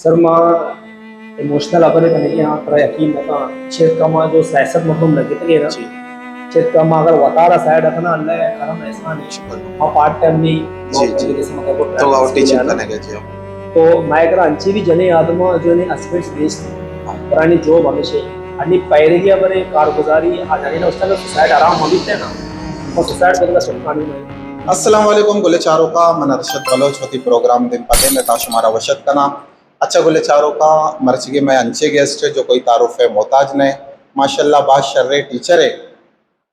Sir मां emotional अगर कने यहाँ पर यकीन नका क्षेत्र मां जो सियासत मतलब लगे थे ना जी क्षेत्र मां अगर वतारा साइड अपना अल्लाह करम ऐसा नहीं शुक्र मां पार्ट टाइम नहीं जी जी जैसे मतलब वो तो प्राइवेट और स्कूल टीचिंग है ना करने गए थे तो मैं अगर अंची भी जने आदमा जो ने अस्पेक्ट्स देश पुरानी जॉब हमेशा अन्नी पैरगी बरे कारगुजारी आ जाने ना उसका सुसाइड आराम हम भी ना और सुसाइड करने का सब कानून है अस्सलाम वालेकुम गुले चारों का मन अरशद बलोच होती प्रोग्राम दिन पते में ताशुमारा वशद का नाम अच्छा गुले चारों का मर्चगी में अंचे गेस्ट है जो कोई तारुफ है मोहताज ने माशाल्लाह बात शर्रे टीचर है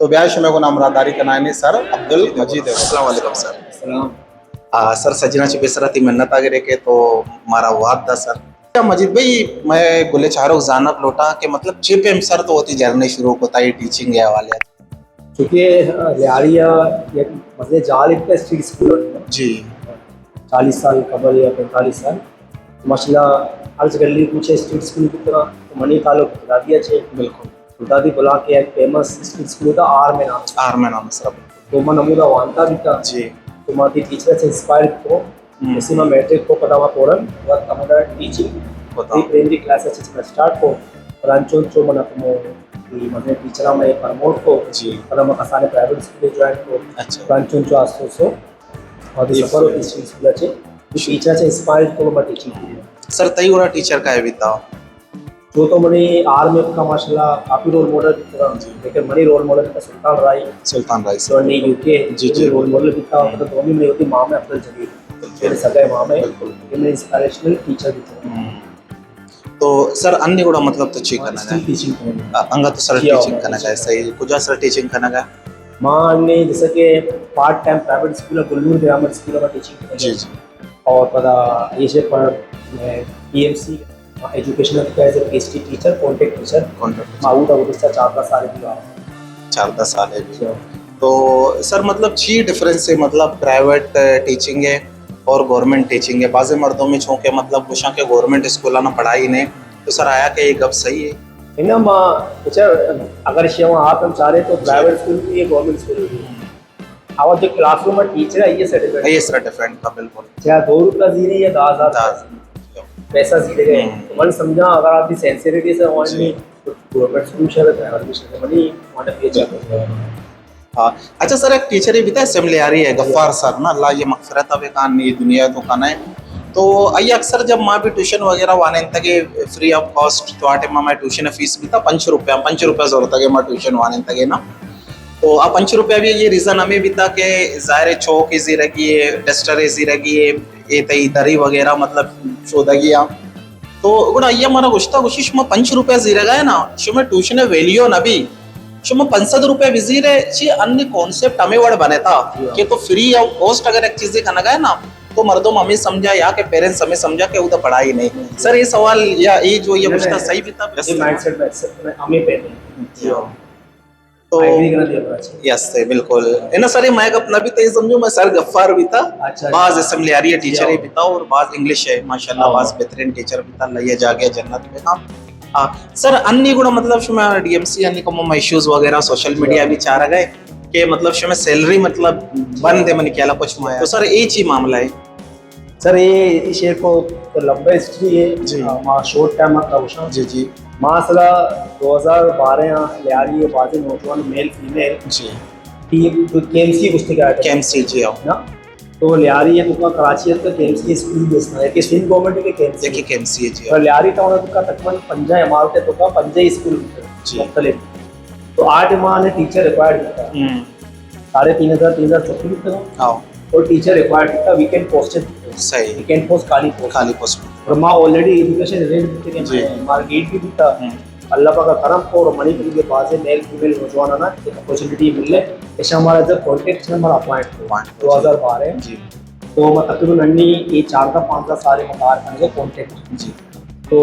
तो ब्याश में को नामरादारी कनाने सर अब्दुल मजीद है अस्सलाम वालेकुम सर सलाम सर सजना ची बेसरती मिन्नत आगे के तो मारा वाद दा सर क्या मजीद भाई मैं गुले चारों जानब लौटा के मतलब चिप सर तो होती जर्नी शुरू होता है टीचिंग है वाले क्योंकि लियारिया एक मतलब जाल एक स्ट्रीट स्कूल जी 40 साल कबल या 45 साल माशाल्लाह आज गली कुछ स्ट्रीट स्कूल की तरह तो मनी तालुक दादिया छे बिल्कुल दादी बुला के एक फेमस स्ट्रीट स्कूल का आर में नाम सर तो मैं नमूदा वांता भी था जी तो माती टीचर से इंस्पायर को जैसे मैं मैट्रिक को पढ़ावा पोरन और हमारा टीचिंग बताओ प्राइमरी क्लासेस से स्टार्ट को रांचो जो मन अपने की मतलब टीचर में प्रमोट को जी और हम सारे प्राइवेट स्कूल ज्वाइन को अच्छा रांचो जो आसो और ये सफर टीचिंग स्कूल আছে टीचर से इंस्पायर को मैं टीचिंग सर तई वाला टीचर का है बीता जो तो मनी आर्मी का माशाल्लाह काफी रोल मॉडल की तरह लेकिन मनी रोल मॉडल का सुल्तान राय सुल्तान राइस जो ने यूके जी, जी। रोल मॉडल की तरह मतलब दोनों में होती मां में अब्दुल जलील मेरे सगे मां में ये मेरे इंस्पिरेशनल टीचर भी थे तो सर अन्य गुड़ा मतलब तो ठीक करना है टीचिंग अंगा तो सर किया टीचिंग होगा, करना है सही कुछ सर टीचिंग करना है मां ने जैसे कि part time private school Gulnoor grammar school में टीचिंग जी जी और पता ये से पर PMC educational as a PhD teacher contact teacher contract Mauda Orissa 4 साल की बात 4-10 साल है भी तो सर मतलब छी डिफरेंस है मतलब प्राइवेट टीचिंग है और गवर्नमेंट टीचिंग है बाज़े मर्दों में छोंके मतलब कुछ के गवर्नमेंट स्कूल ना पढ़ाई ने तो सर आया कि ये गप सही है इना मां टीचर अगर शेवा आप हम चाह रहे तो प्राइवेट स्कूल भी है गवर्नमेंट स्कूल भी और जो क्लासरूम में टीचर है ये सर्टिफिकेट ये सर डिफरेंट का बिल्कुल चाहे 2 रुपया जीरे या 10,000 पैसा जीरे गए मन समझा अगर आपकी सेंसिटिविटी से वन में गवर्नमेंट स्कूल शहर प्राइवेट भी शहर मनी वन पे जाता हाँ अच्छा सर एक टीचर ही बीता असेंबली आ रही है गफ्फार सर ना अल्लाह ये मगफिरत अब कान ये दुनिया तो कान है तो आइए अक्सर जब माँ भी ट्यूशन वगैरह वाने तक फ्री ऑफ कॉस्ट तो आटे माँ ट्यूशन फीस भी था 5 रुपया जरूरत है माँ ट्यूशन वाने तक ना तो अब 5 रुपया भी ये रीज़न हमें भी था कि ज़ाहिर चौक इजी रही है टेस्टर इजी रही है ये तई दरी वगैरह मतलब शोधगी तो गुड़ा ये हमारा गुश्ता कोशिश में 5 रुपया जीरे गए ना शो में ट्यूशन वैल्यू ना भी शो में 65 रुपया विजीर है ची अन्य कॉन्सेप्ट हमें वर्ड बने था कि तो फ्री ऑफ कॉस्ट अगर एक चीज़ें खाना गए ना तो मर्दों हमें समझा या के पेरेंट्स हमें समझा कि वो तो पढ़ाई नहीं सर ये सवाल या ये जो ये गुश्ता सही भी था ये माइंडसेट में हमें पहले तो एग्री करना दिया बच्चे यस बिल्कुल है ना सर ये मैं अपना भी तो समझो मैं सर गफ्फार भी था अच्छा बाज असेंबली आ रही है टीचर भी था और बाज इंग्लिश है माशाल्लाह बाज बेहतरीन टीचर भी था लइए जाके जन्नत में था सर अन्य गुण मतलब शो में डीएमसी अन्य को इश्यूज वगैरह सोशल मीडिया भी चाह गए कि मतलब शो में सैलरी मतलब बंद है मैंने क्या कुछ तो सर एक ही मामला है सर ये शेर को तो लंबा हिस्ट्री है जी। मां शॉर्ट टाइम मतलब जी जी मासला 2012 लियारी बाजी नौजवान मेल फीमेल जी टीम तो केएमसी कुश्ती का केएमसी जी आओ ना तो लियारी है तो कराची का केएमसी स्कूल बेसना है कि सिंध गवर्नमेंट के केएमसी देखिए केएमसी जी तो लियारी टाउन तो तकरीबन 50 इमारतें तो का 50 स्कूल जी। मुख्तलिफ तो 8 माह ने टीचर रिक्वायर्ड किया 3,500 तक आओ और टीचर रिक्वायर्ड किया वीकेंड पोस्टेड सही वीकेंड पोस्ट खाली पोस्ट और माँ ऑलरेडी एजुकेशन रेट जी। मार्केट भी था अल्लाह पाक का करम को और मणिपुर के पास है मेल फीमेल नौजवान ना एक अपॉर्चुनिटी मिल ले ऐसा हमारा जब कॉन्टेक्ट नंबर अपॉइंट 2012 जी तो मैं तकरीबन अन्नी ये 4 का 5 साल मकार करने कॉन्टेक्ट जी तो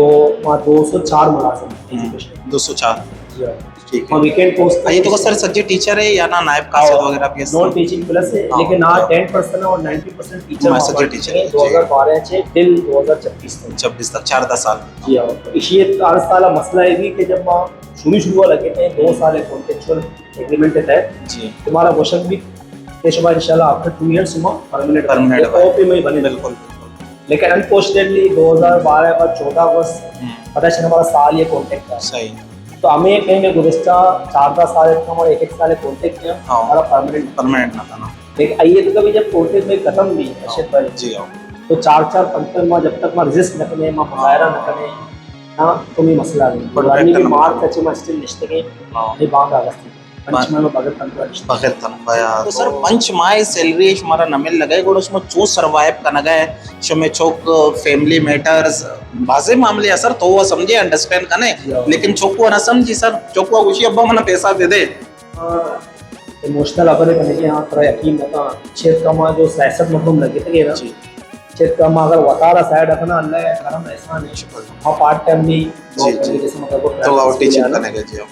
वहाँ 204 मुलाजिम एजुकेशन 204 जी ठीक और है वीकेंड पोस्ट ये तो सर सच्चे टीचर है या ना नायब कासिद वगैरह भी है नॉन टीचिंग प्लस है लेकिन ना 10% और 90% टीचर हाँ, सच्चे टीचर है, 2012 से टिल 2026 तक 26 तक 4-10 साल जी हाँ तो इसी साल मसला ये भी कि जब शुरू लगे थे 2 साल कॉन्टेक्चुअल एग्रीमेंट के तहत जी तुम्हारा क्वेश्चन भी इंशाल्लाह आफ्टर 2 इयर्स में परमानेंट Permanent ओपी में ही बने बिल्कुल लेकिन अनफॉर्चुनेटली 2012 का 14 अगस्त पता चला हमारा साल ये कॉन्टेक्ट था। सही। तो हमें कहीं गुज़श्ता 4-10 साल का हमारा एक साल कॉन्टेक्ट किया हाँ। हमारा परमानेंट परमानेंट ना था ना। लेकिन आइए तो कभी जब कॉन्टेक्ट में खत्म भी अशद भाई जी हाँ। तो 4-5 माह जब तक मां रजिस्ट न करें मां मुजाहरा न करें ना तो मी मसला नहीं पुरानी भी मार्च अच्छे मां स्टिल निश्चित के ये बांग अगस्त पंचमा में बगैर तनख्वाह बगैर तनख्वाह यार। तो सर पंच माह सैलरी हमारा नमिल लगे गुड़ उसमें चू सर्वाइव करना गए शो में छोक फैमिली मैटर्स बाजे मामले असर तो वो समझे अंडरस्टैंड करने लेकिन छोको ना समझी सर छोको खुशी अब्बा मना पैसा दे दे इमोशनल अगर करने के यहाँ थोड़ा यकीन होता क्षेत्र का मां जो सियासत मतलब लगे थे ना क्षेत्र का मां अगर वतारा साइड रखना अल्लाह है करम ऐसा नहीं हाँ पार्ट टाइम भी जैसे मतलब तो आउट टीचिंग करने के जी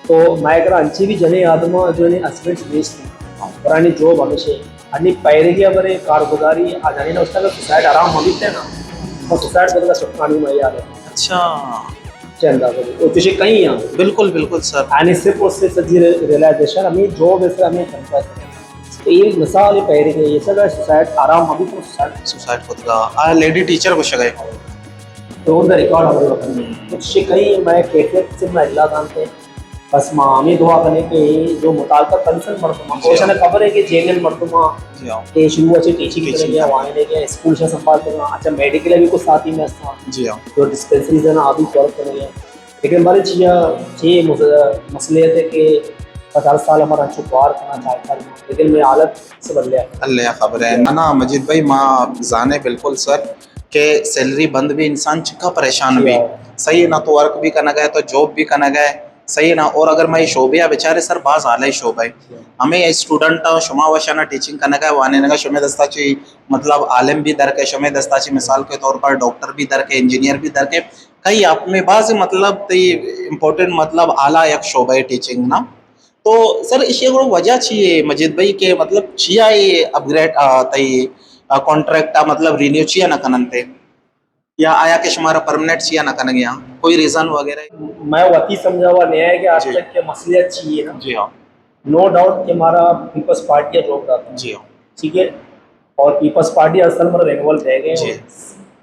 तो मैं अंची भी जने आदमा जो हस्बेंड्स बेस्ट पुरानी जॉब हमेशा अन्नी पैरगी बरे कारगुजारी आ जाने ना उसका सुसाइड आराम हम थे ना और सुसाइड बदला सुखानी में याद है अच्छा चंदा तो तुझे कहीं यहाँ बिल्कुल बिल्कुल सर आने से उससे सजी रियलाइजेशन हमें जॉब ऐसे हमें करता है तो ये मिसाल पैरगी ये सब सुसाइड आराम हम तो सुसाइड खुद का लेडी टीचर को शगाई तो उनका रिकॉर्ड हमारे कुछ कहीं मैं कैफियत से मैं अल्लाह जानते बस माँ हमें दुआ करने के जो मुतालका कंसर्न मरतुमा कोशन खबर है कि जेएनएल मरतुमा के शुरू अच्छे टीचिंग करेंगे वहाँ लेके स्कूल से संभालते हैं अच्छा मेडिकल भी कुछ साथ ही में था जी हां जो डिस्पेंसरीज है ना अभी वर्क करेंगे लेकिन हमारे चीज़ मसले थे कि 50 साल हमारा छुपार करना चाहता है लेकिन मेरी हालत से बदल गया अल्लाह खबर है ना मजीद भाई माँ जाने बिल्कुल सर के सैलरी बंद भी इंसान चिक्का परेशान भी सही ना तो वर्क भी करना गए तो जॉब भी करना गए सही ना और अगर मैं शोबिया बेचारे सर बाज आला शोब है हमें स्टूडेंट शुमा वशाना टीचिंग करने का वाने का शुमे दस्ताची मतलब आलिम भी दर के शुमे दस्ताची मिसाल के तौर पर डॉक्टर भी दर के इंजीनियर भी दर के कई आप में बाज मतलब इम्पोर्टेंट मतलब आला एक शोब है टीचिंग ना तो सर इसे वजह चाहिए मजीद भाई के मतलब छिया ये अपग्रेड तई कॉन्ट्रैक्ट मतलब रिन्यू छिया ना कननते या आया कि हमारा परमानेंट छिया ना कनेंगे यहाँ कोई रीजन वगैरह मैं वती समझा हुआ नहीं है कि आज तक के मसले अच्छी है ना जी हाँ नो डाउट कि हमारा पीपल्स पार्टी का जॉब रहा जी हाँ ठीक है और पीपल्स पार्टी असल में रेनुअल रह गए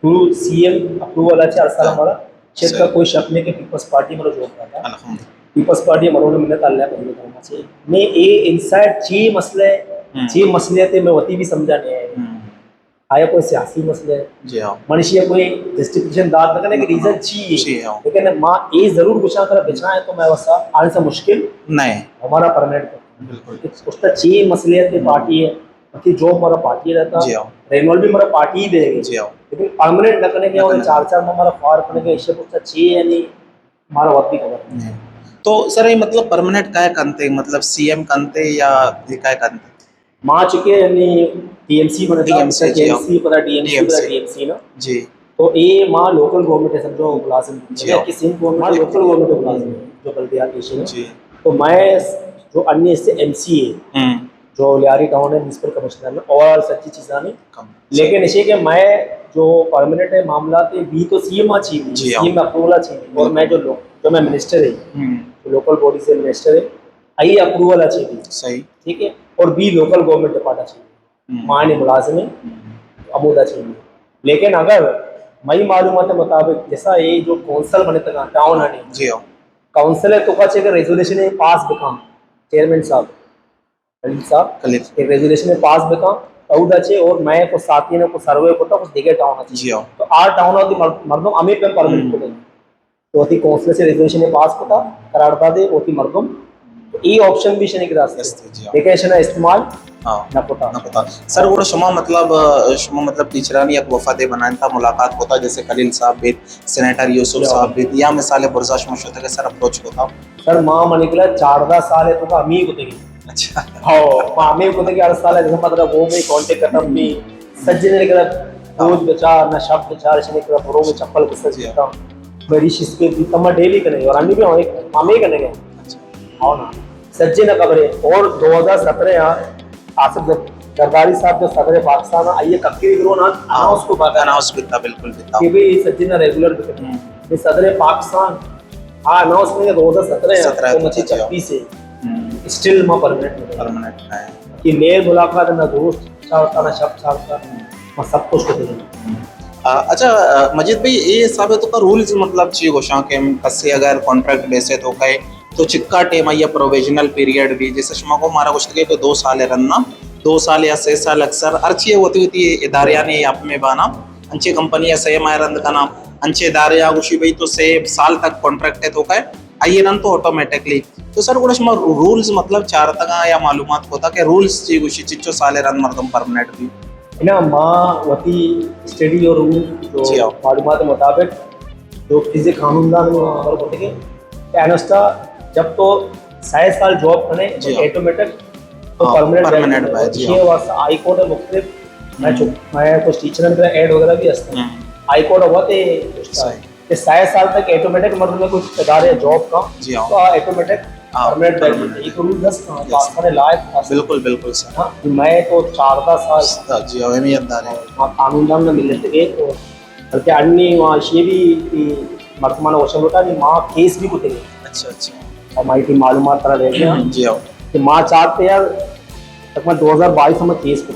गुरु सीएम अप्रूवल अच्छे असल हमारा क्षेत्र का कोई शक नहीं कि पीपल्स पार्टी में जॉब रहा था पीपल्स पार्टी मरोड़ मिलत अल्लाह को करना चाहिए मैं ए इनसाइड ची मसले थे मैं वती भी समझा नहीं है आया कोई सियासी मसले जी हाँ मनुष्य कोई जस्टिफिकेशन दाद लगने के रीजन चाहिए लेकिन माँ ये जरूर गुस्सा कर बिछा है तो मैं वैसा आने से मुश्किल नहीं हमारा परमानेंट बिल्कुल उसका चाहिए मसले पार्टी है बाकी जो हमारा पार्टी रहता रेनुअल भी हमारा पार्टी ही देगी जी हाँ लेकिन परमानेंट न करने के और 4 में हमारा फार करने के इससे उसका चाहिए यानी हमारा वक्त भी खबर तो सर ये मतलब परमानेंट काय करते मतलब सीएम करते या काय करते माँ चुके यानी टीएमसी पर टीएमसी पर टीएमसी ना जी तो ये माँ लोकल गवर्नमेंट है समझो मुलाजिम किसी गवर्नमेंट लोकल गवर्नमेंट मुलाजिम जो बल्दियाती है तो मैं जो अन्य इससे एमसी है जो लियारी टाउन है म्यूनसिपल कमिश्नर में और सच्ची चीज़ा नहीं लेकिन इसे कि मैं जो परमानेंट है मामला थे भी तो सीएम चाहिए सीएम अप्रूवल चाहिए और मैं जो मैं मिनिस्टर है लोकल बॉडी से मिनिस्टर है आई अप्रूवल चाहिए सही ठीक है और बी लोकल गवर्नमेंट डिपार्टमेंट चाहिए मान्य मुलाजिम अमूदा चाहिए लेकिन अगर मई मालूमात के मुताबिक जैसा ये जो कौंसल बने तक टाउन आने जी हाँ काउंसिल है तो का चेक रेजोल्यूशन पास बिका चेयरमैन साहब खलील साहब एक रेजोल्यूशन पास बिका अउदा चे और मैं को साथी ने को सर्वे को तो कुछ दिखे टाउन अच्छी जी हाँ तो आर टाउन ऑफ द मर्दम अमीर पे परमिट को दे तो अति काउंसिल से रेजोल्यूशन पास को था करारदा दे ओती मर्दम तो ये ऑप्शन भी शनि के रास्ते लेकिन शना इस्तेमाल ना पता सर वो शुमा मतलब टीचरानी एक वफादे बनाने था मुलाकात होता जैसे खलील साहब भी सेनेटर यूसुफ साहब भी या मिसाल बुरजाश मुश्तक सर अप्रोच होता सर मां मन निकला 4 साल है तो अमी को देगी अच्छा हां मां को देगी 8 साल है मतलब वो में कांटेक्ट करता भी सज्जन ने करा रोज बेचार ना शब्द चार शनि करा बरो में चप्पल के सज देता मेरी शिश के तमा डेली करने और अन्य भी एक मामे करने गए हां ना सज्जन खबर है और 2017 आसिफ जरदारी साहब जो सदर पाकिस्तान आइए कक्की ग्रो ना अनाउंस को बात अनाउंस किया बिल्कुल कि भाई सचिन रेगुलर ये सदर पाकिस्तान अनाउंस में 2017 तो मची 26 से स्टिल में परमानेंट है कि मेल मुलाकात ना दोस्त चाहता ना शब्द चाहता मैं सब कुछ को दे अच्छा मजीद भाई ये साबित का रूल्स मतलब चाहिए गोशा के कसे अगर कॉन्ट्रैक्ट बेसे तो कहे तो चिक्का टेम या प्रोविजनल पीरियड भी जैसे शमा को हमारा कुछ के 2 साल है रनना 2 साल या 6 साल अक्सर अर्ची होती होती इदारे ने आप में बाना अंचे कंपनी से मायरंद का नाम अंचे इदारे या कुछ भाई तो से साल तक कॉन्ट्रैक्ट है तो कहे आइए रन तो ऑटोमेटिकली तो सर कुछ रूल्स मतलब चार तक या मालूमात होता कि रूल्स चाहिए कुछ चिच्चो साल रन मर्दम परमानेंट भी ना माँ वती स्टडी और रूल जी जो हाँ। मालूमात के मुताबिक जो किसी कानूनदान में अमल होते हैं एनस्टा जब तो 6 साल जॉब करने जी हाँ। ऑटोमेटिक तो हाँ, permanent है, जी हाँ। 6 वर्ष हाई कोर्ट है मुख्तलिफ मैं कुछ टीचर का ऐड वगैरह भी हंसता हाई कोर्ट हुआ थे सही। कि 6 साल तक ऑटोमेटिक मतलब कुछ इदारे जॉब का जी हाँ। तो ऑटोमेटिक हाँ, परमानेंट permanent। बैठ ये तो रूल 10 पास करने लायक था। बिल्कुल बिल्कुल सर हाँ, मैं तो 4 साल जी अहमियत दार है वहाँ कानूनदान में मिले थे तो बल्कि अन्य वहाँ ये भी वर्तमान वर्षन होता है माँ केस भी कुछ अच्छा अच्छा और माहिती मालूमात तरह रह गया जी हाँ कि माँ चाहते यार तक मैं 2022 में केस कुछ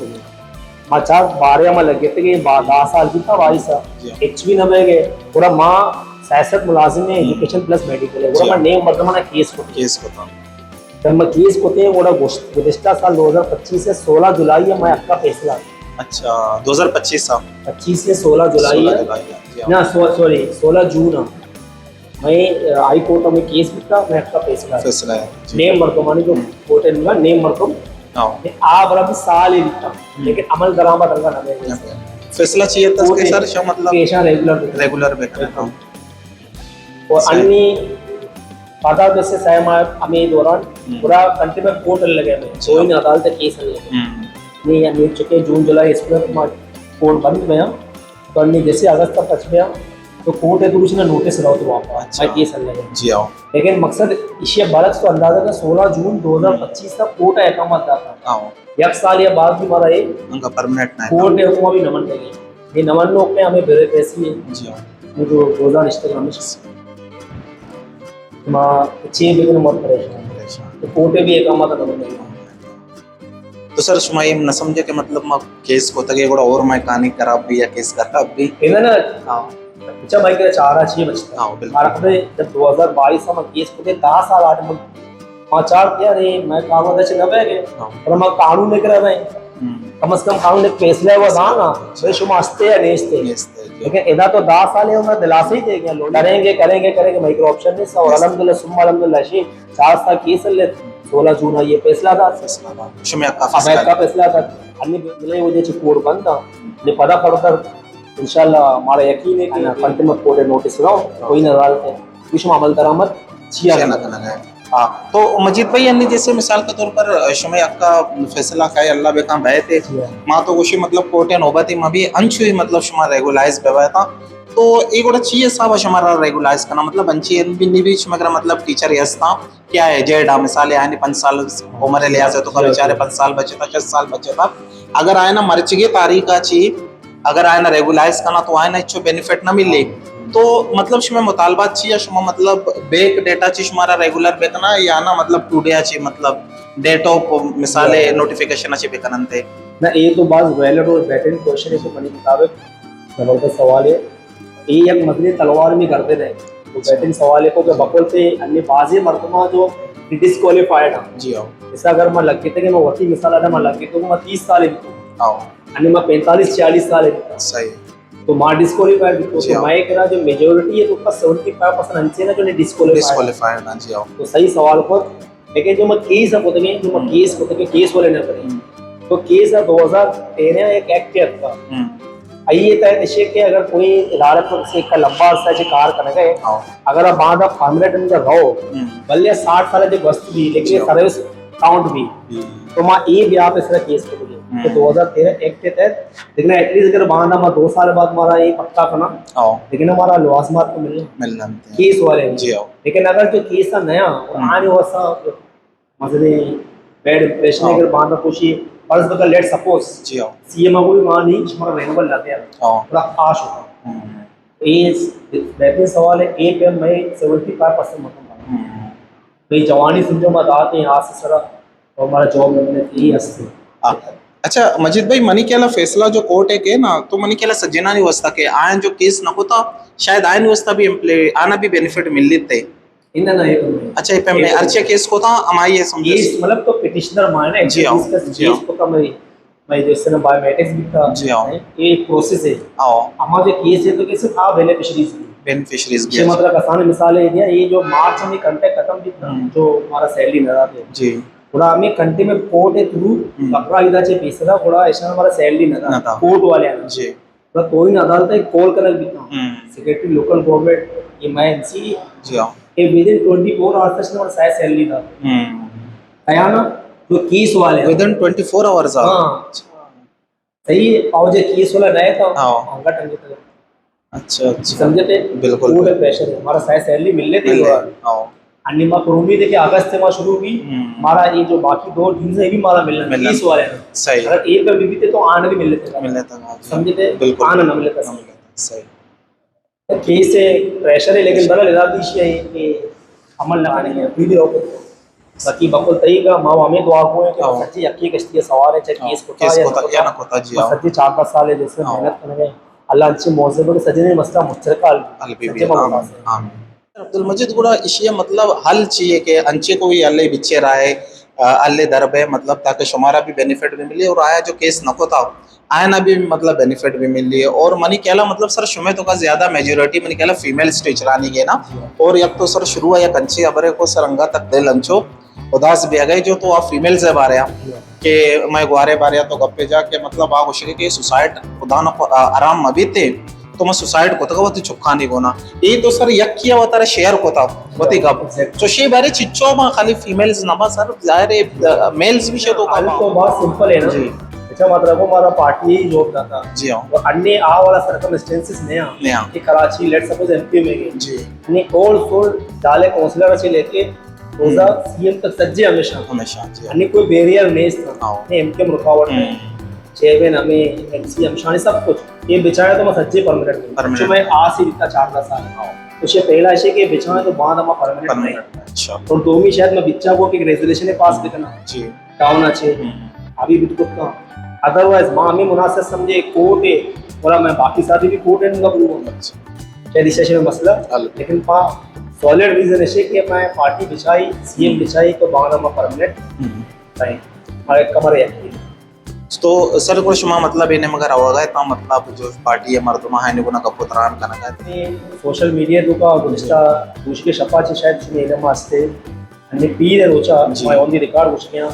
माँ चार 12 में लगे थे कि 10 साल की था 22 जी। साल एच भी न गए पूरा माँ 66 मुलाजिम है एजुकेशन प्लस मेडिकल है पूरा जी। मैं नेम वर्तमान केस को केस को था जब मैं केस को थे वो गुज़िश्ता साल 2025 से 16 जुलाई है मैं आपका फैसला अच्छा 2025 साल 25 से 16 जुलाई है जी हाँ। ना सॉरी 16 जून है मैं हाई कोर्ट में केस बिता मैं आपका फैसला फैसला है जी। नेम मरतमानी जो कोर्ट है नेम मरतम हाँ आ बड़ा भी साल ही बिता लेकिन अमल दरामद रंगा ना है फैसला चाहिए था इसके सर शो मतलब पेशा रेगुलर रेगुलर बेकर था और सही। अन्य पता जैसे सहमा हमें दौरान पूरा कंट्री में कोर्ट लगे में कोई नहीं अदालत केस लगे नहीं या नहीं चुके जून जुलाई इसमें कोर्ट बंद में तो अन्य जैसे अगस्त तक टच में तो कोर्ट है तो कुछ ना नोटिस रहो तो वापस अच्छा। केस लगे जी हाँ लेकिन मकसद इसे बरस तो अंदाजा था 16 जून 2025 तक कोर्ट है अहकाम था हाँ एक साल या बाद भी हमारा ये उनका परमानेंट ना कोर्ट ने हुक्म भी नमन लगे ये नमन लोग में हमें ब्यूरोक्रेसी है जी हाँ ये जो 2000 माँ 6 बिगन मत परेशान तो कोर्ट भी अहकाम था नमन लगे तो सर शुमाई न समझे कि मतलब मैं केस को तक बड़ा और मैं कहानी खराब भी या केस खराब भी है ना हाँ अच्छा भाई के 4 चाहिए बचता हाँ, बिल्कुल। भारत में जब 2022 में केस को 10 साल 8 में 5 किया रे मैं कानून से न बैठे हाँ। पर मैं कानून लेकर आ रहे कम से कम कानून एक फैसला हुआ था ना वे शुमास्ते या नेस्ते लेकिन इधर तो 10 साल है उन्हें दिलासा ही दे गया लोग करेंगे करेंगे करेंगे माइक्रो ऑप्शन नहीं और अल्हम्दुलिल्लाह सुम्मा अल्हम्दुलिल्लाह शे 4 साल केस ले 16 जून ये फैसला था शुमे का अमेरिका फैसला था अन्य मिले वो जैसे कोर्ट बंद था ने पता पड़कर इंशाल्लाह हमारा यकीन है कि अंतिम कोर्ट नोटिस रहो कोई न अदालत है विश्व अमल दरामद छिया है हाँ तो मजीद भाई यानी जैसे मिसाल के तौर पर शुमे आपका फैसला का अल्लाह बेका बहे थे माँ तो कुछ मतलब कोर्ट नौबती में भी अंश हुई मतलब शुमा रेगुलाइज बेवा था तो एक और चाहिए साहब हमारा रेगुलाइज करना मतलब अंची भी नहीं बीच में मतलब टीचर यस था क्या है जेडा मिसाल है 5 साल उम्र लिहाज है तो बेचारे 5 साल बचे था 6 साल बचे था अगर आए ना मर्चगे तारीख अच्छी अगर आए ना रेगुलाइज करना तो आए ना इच्छो बेनिफिट ना मिले तो मतलब शुमा मुतालबा चाहिए शुमा मतलब बेक डेटा चाहिए शुमारा रेगुलर बेकना या ना मतलब टुडे अच्छी मतलब डेट ऑफ मिसाले नोटिफिकेशन अच्छी बेकनते ना ये तो बात वैलिड और बेहतरीन क्वेश्चन है तो मनी मुताबिक जबरदस्त सवाल है ये एक मसले तलवार में करते रहे तो बेहतरीन सवाल है को बकुल से अन्य बाजी मरतबा जो डिस्क्वालीफाइड है जी हाँ जैसा अगर मैं लग के मैं वकी मिसाल अगर मैं लग के मैं 30 साल हाँ अन्य मैं 45-46 साल है सही तो माँ डिस्क्वालीफाइड तो जी हाँ। मैं कह जो मेजोरिटी है तो उसका 75% अंचे ना जो डिस्क्वालीफाइड ना जी हाँ तो सही सवाल पर लेकिन जो मैं केस है होते जो मैं केस होते के केस वाले ना करें तो केस है 2013 एक एक्ट है आपका आइए तहत इसे कि अगर कोई इदारत से एक लंबा अरसा से कार करने गए अगर आप बाद आप 100 दिन का रहो भले 60 साल जो वस्त भी लेकिन सर्विस काउंट भी तो माँ ये भी आप इसका केस कर तो 2013 एक्ट के तहत लेकिन एटलीस्ट अगर बांधा मैं 2 साल बाद हमारा ये पक्का करना लेकिन हमारा लवाजमात को मिलना केस वाले जी हाँ लेकिन अगर जो केस है नया और आने वैसा मसले बैड इंप्रेशन अगर बांधा पूछी फर्ज बता लेट सपोज जी हाँ सीएम को भी वहाँ नहीं हमारा रेनबल लाते हैं थोड़ा आश होता है ये बेहतरीन सवाल है एक है मैं 75% मतलब भाई जवानी समझो मत आते हैं आज से सरा और हमारा जॉब मिलने यही हंसते अच्छा मजिद भाई मनी केला फैसला जो कोर्ट है के ना तो मनी केला सज्जना नहीं वस्ता के आयन जो केस नको था शायद आयन वस्ता भी आना भी बेनिफिट मिल लेते इन ना ये अच्छा ये पे हमने अर्चे केस को था हमारी ये समझे केस मतलब तो पिटिशनर माने जी हाँ, जी हाँ। केस को का मैं जैसे ना बायोमेट्रिक्स भी था जी हाँ। ये एक प्रोसेस है आओ हमारे केस है तो कैसे था बेनिफिशियरीज की बेनिफिशरीज ये मतलब आसान मिसाल है दिया ये जो मार्च में कंटेक्ट खत्म भी था जो हमारा सैलरी लगा थे जी थोड़ा हमें कंटे में कोर्ट है थ्रू पकड़ा इधर से पैसा थोड़ा ऐसा हमारा सैलरी ना था। कोर्ट वाले आना जी तो कोई ना अदालत है कॉल करना भी था सेक्रेटरी लोकल गवर्नमेंट ये मैं एमसी जी हाँ ये विद इन 24 आवर्स तक हमारा शायद सैलरी था आया ना जो केस वाले हैं। विद इन 24 आवर्स हाँ सही है और जो केस वाला रहे था हाँ। अंगा टंगे थे अच्छा अच्छा समझे थे बिल्कुल पूरे प्रेशर है हमारा शायद सैलरी मिलने थे आओ अन्य माँ प्रोमी थे कि अगस्त से वहाँ शुरू हुई हमारा ये जो बाकी 2 ड्यूज है भी हमारा मिलना केस वाले हैं सही अगर एक में भी थे तो आने भी मिलने थे मिलने तक समझे थे बिल्कुल आना ना मिले था सही केस से प्रेशर है लेकिन बड़ा लिदादिश है कि अमल लगाने के फ्री भी रहो बाकी बकुल तरीका माँ हमें दुआ को है कि हाँ। सच्ची अक्की कश्ती सवाल है चाहे केस केस कोता या ना कोता जी हाँ सच्ची 4-5 साल है जैसे हाँ। मेहनत करने अल्लाह अच्छे मौजे पर सजने मसला मुश्तरका अल्बी सच्चे मौका से अब्दुल मजीद కూడా इशिया मतलब हल चाहिए कि अंचे को भी अल्ले बिचे राय अल्ले दरब है मतलब ताकि शुमारा भी बेनिफिट भी मिले और आया जो केस नको था आयना भी मतलब बेनिफिट भी मिल लिए और मनी कहला मतलब सर शुमे तो का ज्यादा मेजोरिटी मनी कहला फीमेल टीचरानी के ना और यक तो सर शुरू या कंचे अबरे को सरंगा तक दे लंचो उदास भी आ गए जो तो आप फीमेल से बारे कि मैं ग्वारे बारे तो गप्पे जाके मतलब आ उशरी के सुसाइड खुदा न आराम मबी थे तो मैं सुसाइड को तो चुपखानी को ना ये तो सर यक किया होता है शेयर को था वती गप तो शे बारे चिच्चो में खाली फीमेल्स ना बस सर जाहिर मेल्स भी शे तो का तो बहुत सिंपल है ना जी अच्छा मतलब वो हमारा पार्टी ही जॉब था जी हाँ और अन्य आ वाला सर्कमस्टेंसेस नया कि कराची लेट सपोज एमपी में गए जी अन्य कोल फुल डाले काउंसलर से लेके रोजा सीएम तक सज्जे हमेशा हमेशा जी अन्य कोई बैरियर नहीं था हाँ। एमके रुकावट चेयरमैन हमें एमसी हमशानी सब कुछ ये बेचारा तो मैं सच्चे परमानेंट जो मैं आज से इतना 4 साल तो ये पहला है कि बेचारा तो बाद हम परमानेंट अच्छा और दो में शायद मैं बिच्चा को एक रेजोल्यूशन पास भी करना जी टाउन अच्छे अभी भी तो का अदरवाइज मां हमें मुनासिब समझे कोर्ट है और मैं बाकी साथी भी कोर्ट है उनका बोलूंगा शायद इस में मसला लेकिन पा सॉलिड रीजन है कि मैं पार्टी बिछाई सीएम बिछाई तो बाद हम परमानेंट नहीं हमारे कमर है तो सर को शुमा मतलब इन्हें मगर आवागा इतना मतलब जो पार्टी है मर्दमा है निगुना कपुतरान करना कहते सोशल मीडिया तो का गुस्सा दूसरे के शपा से शायद सुने इलम वास्ते अन्य पीर है रोचा मैं ऑन दी रिकॉर्ड कुछ किया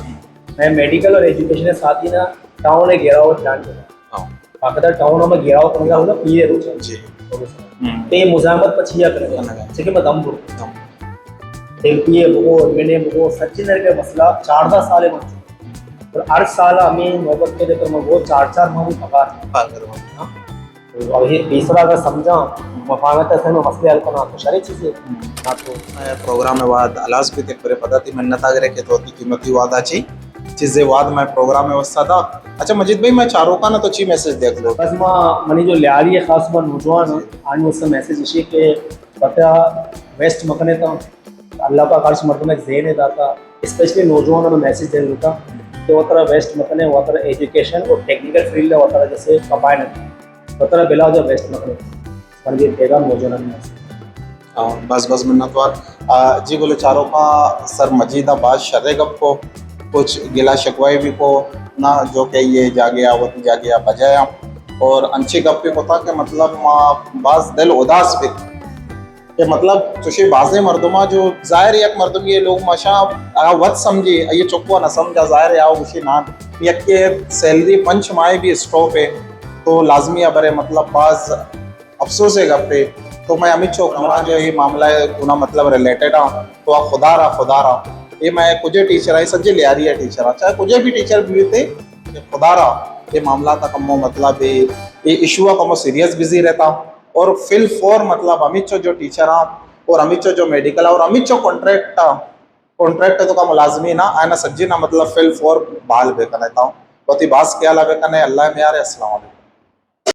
मैं मेडिकल और एजुकेशन के साथ ही ना टाउन है घेराव प्लान किया हां बाकायदा टाउन में घेराव करना होगा पीर है रोचा जी ते मुजामत पछिया करना ठीक है मैं दम बोल एमपी है वो मैंने वो सचिन के मसला 4-10 साल है और हर साल हमें नौबत के लेकर मैं वो 4-4 माह पगार तो अब ये तीसरा अगर समझा मफानत है मैं मसले हल करना तो शरीर चीज़ है ना तो प्रोग्राम में वाद अलास भी थे पूरे पता थी मिन्नत आगरे के तो कीमती वादा ची चीज़ें वाद मैं प्रोग्राम में वस्ता था अच्छा मजीद भाई मैं चारों का ना तो ची मैसेज देख लो बस माँ मनी जो लियारी है खास बार नौजवान आज मुझसे मैसेज इसी के पता वेस्ट मकने था अल्लाह का कर्ज मर्द में जेन है दाता स्पेशली नौजवानों में मैसेज दे देता कि वो तरह वेस्ट मकने वो तरह एजुकेशन और टेक्निकल फील्ड है वो तरह जैसे कमाए वो तरह बिला जो वेस्ट मकने पर ये पैगाम नौजवानों में बस बस मिन्नत वार जी बोले चारों का सर मजीदाबाद शरेगप को कुछ गिला शिकवाई भी को ना जो कि ये जा गया वो जा गया बजाया और अच्छी गप्पे को था कि मतलब बाज दिल उदास भी कि मतलब तुझे बाजे मर्दमा जो जाहिर एक मर्दम ये लोग मशा वत समझे ये चुपवा ना समझा जाहिर आओ उसी ना एक के सैलरी पंच माए भी स्टॉप है तो लाजमी अबरे मतलब बाज अफसोस है गप्पे तो मैं अमित चौक हमारा जो ये मामला है गुना मतलब रिलेटेड आ तो आप खुदा रहा ये मैं कुछ टीचर आई सज्जे ले आ रही है टीचर चाहे कुछ भी टीचर भी थे खुदा रहा ये मामला था कमो मतलब ये इशू कमो सीरियस बिजी रहता और फिल फॉर मतलब अमित जो टीचर और अमित जो मेडिकल और अमित जो कॉन्ट्रैक्ट तो का मुलाजमी ना आना सज्जी ना मतलब फिल फॉर बहाल बेकन रहता हूँ बहुत ही बास ख्याल बेकन है अल्लाह में यार अस्सलाम वालेकुम।